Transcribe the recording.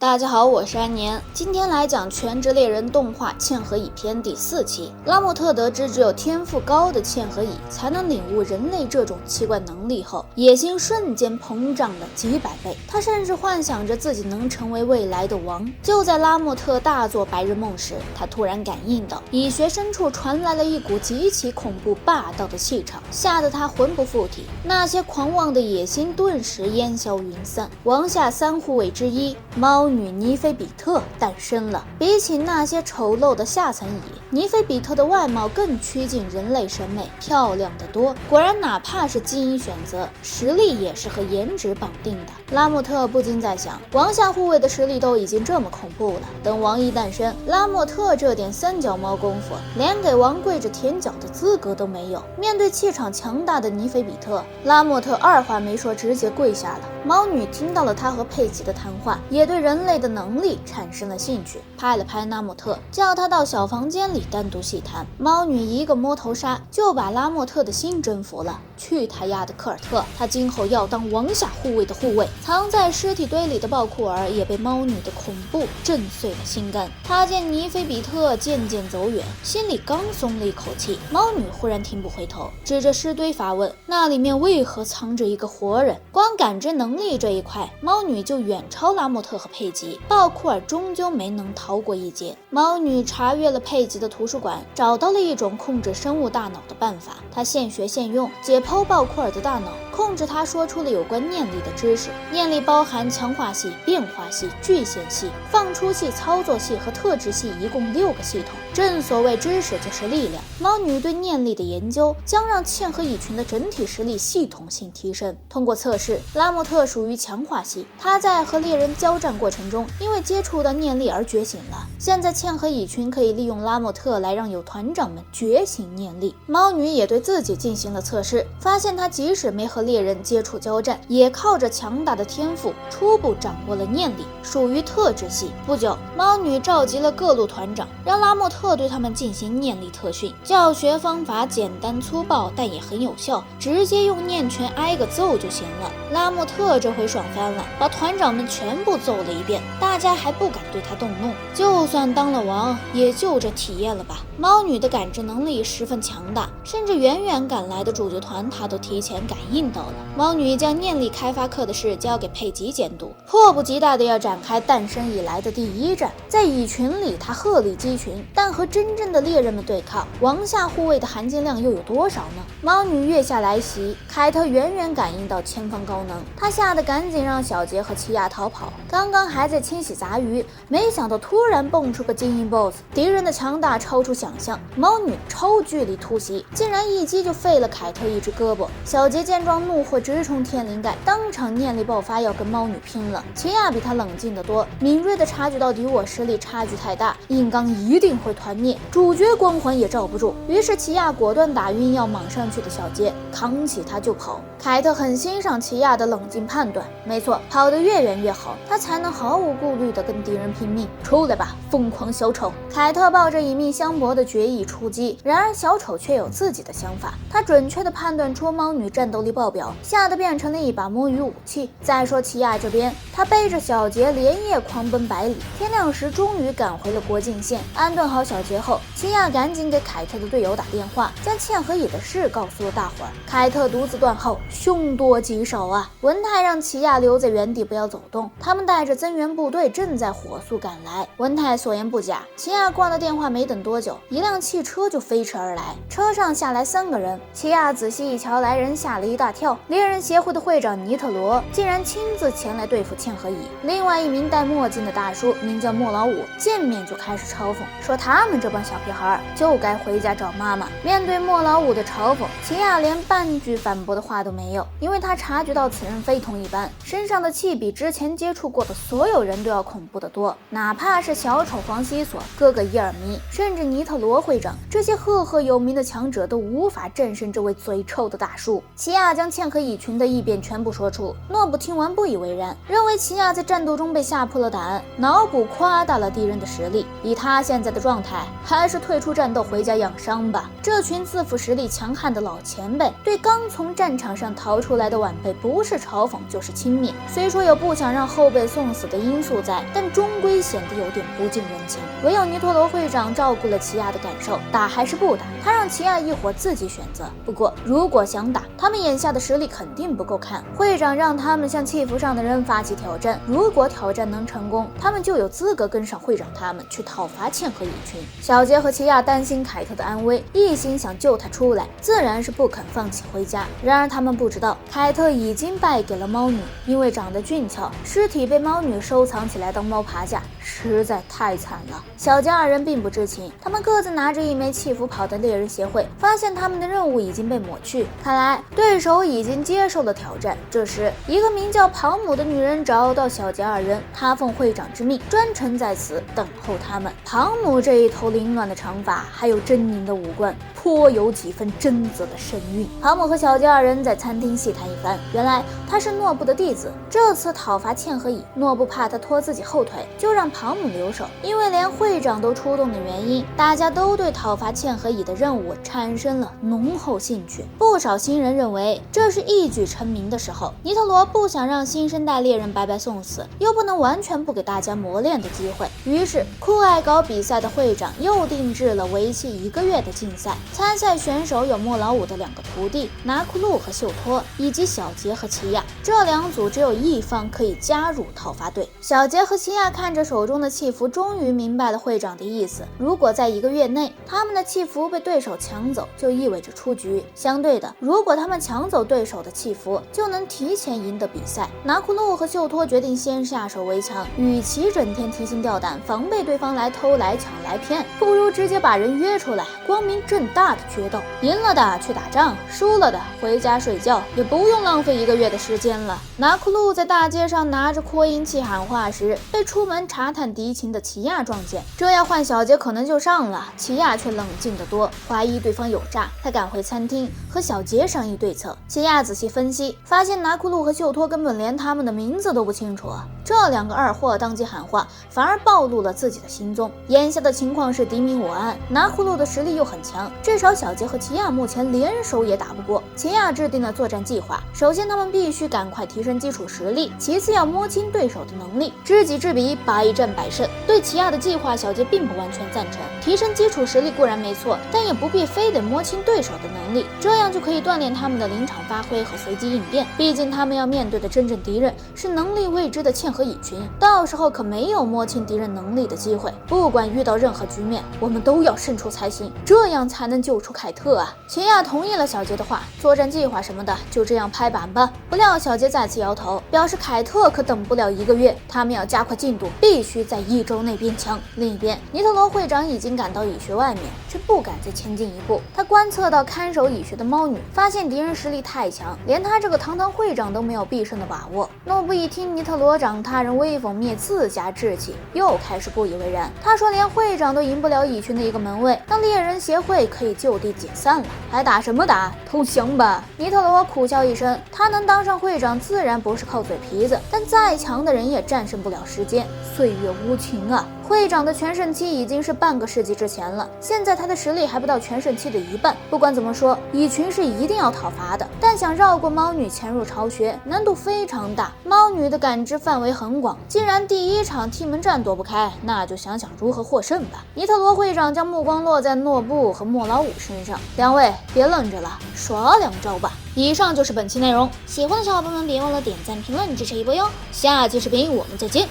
大家好，我是安年，今天来讲《全职猎人》动画嵌合蚁篇第4期。拉莫特得知只有天赋高的嵌合蚁才能领悟人类这种奇怪能力后，野心瞬间膨胀了几百倍。他甚至幻想着自己能成为未来的王。就在拉莫特大做白日梦时，他突然感应到蚁穴深处传来了一股极其恐怖霸道的气场，吓得他魂不附体。那些狂妄的野心顿时烟消云散。王下3护卫之一猫女尼菲比特诞生了。比起那些丑陋的下层蚁，尼菲比特的外貌更趋近人类审美，漂亮得多。果然，哪怕是基因选择，实力也是和颜值绑定的。拉莫特不禁在想，王下护卫的实力都已经这么恐怖了，等王一诞生，拉莫特这点三脚猫功夫，连给王跪着舔脚的资格都没有。面对气场强大的尼菲比特，拉莫特二话没说，直接跪下了。猫女听到了他和佩奇的谈话，也对人类的能力产生了兴趣，拍了拍拉莫特，叫他到小房间里单独细谈。猫女一个摸头杀就把拉莫特的心征服了。去他丫的科尔特，他今后要当王下护卫的护卫。藏在尸体堆里的鲍库尔也被猫女的恐怖震碎了心肝。他见尼菲比特渐渐走远，心里刚松了一口气，猫女忽然停步回头，指着尸堆发问：那里面为何藏着一个活人？光感知能力这一块，猫女就远超拉莫特和佩吉，鲍库尔终究没能逃过一劫。猫女查阅了佩吉的图书馆，找到了一种控制生物大脑的办法。她现学现用，解剖鲍库尔的大脑，控制他说出了有关念力的知识。念力包含强化系、变化系、具现系、放出系、操作系和特质系，一共6个系统。正所谓知识就是力量，猫女对念力的研究将让嵌合蚁群的整体实力系统性提升。通过测试，拉莫特属于强化系，他在和猎人交战过程中因为接触到念力而觉醒了。现在嵌合蚁群可以利用拉莫特来让有团长们觉醒念力。猫女也对自己进行了测试，发现她即使没和猎人接触交战，也靠着强大的天赋初步掌握了念力，属于特质系。不久，猫女召集了各路团长，让拉莫特对他们进行念力特训。教学方法简单粗暴，但也很有效，直接用念拳挨个揍就行了。拉莫特这回爽翻了，把团长们全部揍了一遍，大家还不敢对他动怒。就算当了王，也就这体验了吧。猫女的感知能力十分强大，甚至远远赶来的主角团她都提前感应到了。猫女将念力开发课的事交给佩吉监督，迫不及待地要展开诞生以来的第一战。在蚁群里，他鹤立鸡群，但和真正的猎人们对抗，王下护卫的含金量又有多少呢？猫女月下来袭，凯特远远感应到前方高能，他吓得赶紧让小杰和奇亚逃跑。刚刚还在清洗杂鱼，没想到突然蹦出个精英 BOSS， 敌人的强大超出想象。猫女超距离突袭，竟然一击就废了凯特一只胳膊。小杰见状怒火直冲天灵盖，当场念力爆发要跟猫女拼了。奇亚比他冷静得多，敏锐地察觉到敌我实力差距太大，硬刚一定会团灭，主角光环也罩不住。于是奇亚果断打晕要莽上去的小杰，扛起他就跑。凯特很欣赏奇亚的冷静判断，没错，跑得越远越好，他才能毫无顾虑地跟敌人拼命。出来吧，疯狂小丑！凯特抱着以命相搏的决意出击，然而小丑却有自己的想法，他准确地判断出猫女战斗力爆表，吓得变成了一把摸鱼武器。再说奇亚这边，他背着小杰连夜狂奔百里，天亮时终于赶回了国境线。安顿好小杰后，奇亚赶紧给凯特的队友打电话，将嵌合蚁的事告诉了大伙儿。凯特独自断后，凶多吉少啊！文泰让奇亚留在原地不要走动，他们带着增援部队正在火速赶来。文泰所言不假，奇亚挂了电话没等多久，一辆汽车就飞驰而来，车上下来3个人。奇亚仔细一瞧，来人吓了一大跳，猎人协会的会长尼特罗竟然亲自前来对付嵌合蚁。另外一名戴墨镜的大叔名叫莫老五，见面就开始嘲讽，说他们这帮小屁孩就该回家找妈妈。面对莫老五的嘲讽，奇亚连半句反驳的话都没有，因为他察觉到此人非同一般，身上的气比之前接触过的所有人都要恐怖得多，哪怕是小丑黄西索、哥哥伊尔迷，甚至尼特罗会长，这些赫赫有名的强者都无法战胜这位嘴臭的大叔。奇亚将将茜和蚁群的异变全部说出。诺布听完不以为然，认为奇亚在战斗中被吓破了胆，脑补夸大了敌人的实力。以他现在的状态，还是退出战斗回家养伤吧。这群自负实力强悍的老前辈，对刚从战场上逃出来的晚辈不是嘲讽就是轻蔑。虽说有不想让后辈送死的因素在，但终归显得有点不近人情。唯有尼托罗会长照顾了奇亚的感受，打还是不打，他让奇亚一伙自己选择。不过如果想打，他们眼下的实力肯定不够看。会长让他们向气服上的人发起挑战，如果挑战能成功，他们就有资格跟上会长他们去讨伐茜和蚁群。小杰和奇亚担心凯特的安危，一心想救他出来，自然是不肯放弃回家。然而他们不知道，凯特已经败给了猫女，因为长得俊俏，尸体被猫女收藏起来当猫爬架，实在太惨了。小杰二人并不知情，他们各自拿着一枚气符跑到猎人协会，发现他们的任务已经被抹去，看来对手已经接受了挑战。这时一个名叫庞姆的女人找到小杰二人，她奉会长之命专程在此等候他们。庞姆这一头凌乱的长发，还有狰狞的五官，颇有几分贞子的神韵。庞姆和小杰二人在餐厅细谈一番，原来他是诺布的弟子，这次讨伐茜和蚁，诺布怕他拖自己后腿，就让庞姆留守。因为连会长都出动的原因，大家都对讨伐茜和蚁的任务产生了浓厚兴趣。不少新人认为这是一举成名的时候，尼特罗不想让新生代猎人白白送死，又不能完全不给大家磨练的机会，于是酷爱搞比赛的会长又定制了为期1个月的竞赛。参赛选手有莫老五的2个徒弟拿库路和秀托，以及小杰和奇亚，这2组只有一方可以加入讨伐队。小杰和奇亚看着手中的气符，终于明白了会长的意思，如果在1个月内他们的气符被对手抢走，就意味着出局。相对的，如果他们抢走对手的气符，就能提前赢得比赛。拿库路和秀托决定先下手为强，与其整天提心吊胆防备对方来偷来抢来骗，不如直接把人约出来，光明正大的决斗。赢了的去打仗，输了的回家睡觉，也不用浪费1个月的时间了。拿库路在大街上拿着扩音器喊话时，被出门查探敌情的奇亚撞见，这要换小杰可能就上了，奇亚却冷静得多，怀疑对方有诈。他赶回餐厅和小杰商议对策。奇亚仔细分析，发现拿库路和秀托根本连他们的名字都不清楚，这2个二货当街喊话，反而暴露了自己的行踪。眼下的情况是敌明我暗，拿库路的实力又很强，至少小杰和奇亚目前联手也打不过。奇亚制定了作战计划，首先他们必须赶快提升基础实力，其次要摸清对手的能力，知己知彼，百战百胜。对奇亚的计划，小杰并不完全赞成。提升基础实力固然没错，但也不必非得摸清对手的能力，这样就可以锻炼他们的临场发挥和随机应变。毕竟他们要面对的真正敌人是能力未知的茜和蚁群，到时候可没有摸清敌人能力的机会。不管遇到任何局面，我们都要胜出才行，这样才能救出凯特啊！奇亚同意了小杰的话，作战计划什么的就这样拍板吧。不料小杰再次摇头，表示凯特可等不了1个月，他们要加快进度，必须在1周内变强。另一边，尼特罗会长已经赶到蚁穴外面，却不敢再前进一步。他观测到看守蚁穴的猫女，发现敌人实力太强，连他这个堂堂会长都没有必胜的把握。诺布一听尼特罗长他人威风灭自家志气，又开始不以为然。他说连会长都赢不了蚁群的1个门卫，那猎人协会可以就地解散了，还打什么打？投降吧！尼特罗苦笑一声，他能当上会长自然不是靠嘴皮子，但再强的人也战胜不了时间，岁月无情啊！会长的全盛期已经是半个世纪之前了，现在他的实力还不到全盛期的1半。不管怎么说，蚁群是一定要讨伐的，但想绕过猫女潜入巢穴，难度非常大。猫女的感知范围很广，既然第1场踢门战躲不开，那就想想如何获胜吧。尼特罗会长将目光落在诺布和莫老五身上，2位别愣着了，耍2招吧。以上就是本期内容，喜欢的小伙伴们别忘了点赞评论支持一波哟，下期视频我们再见。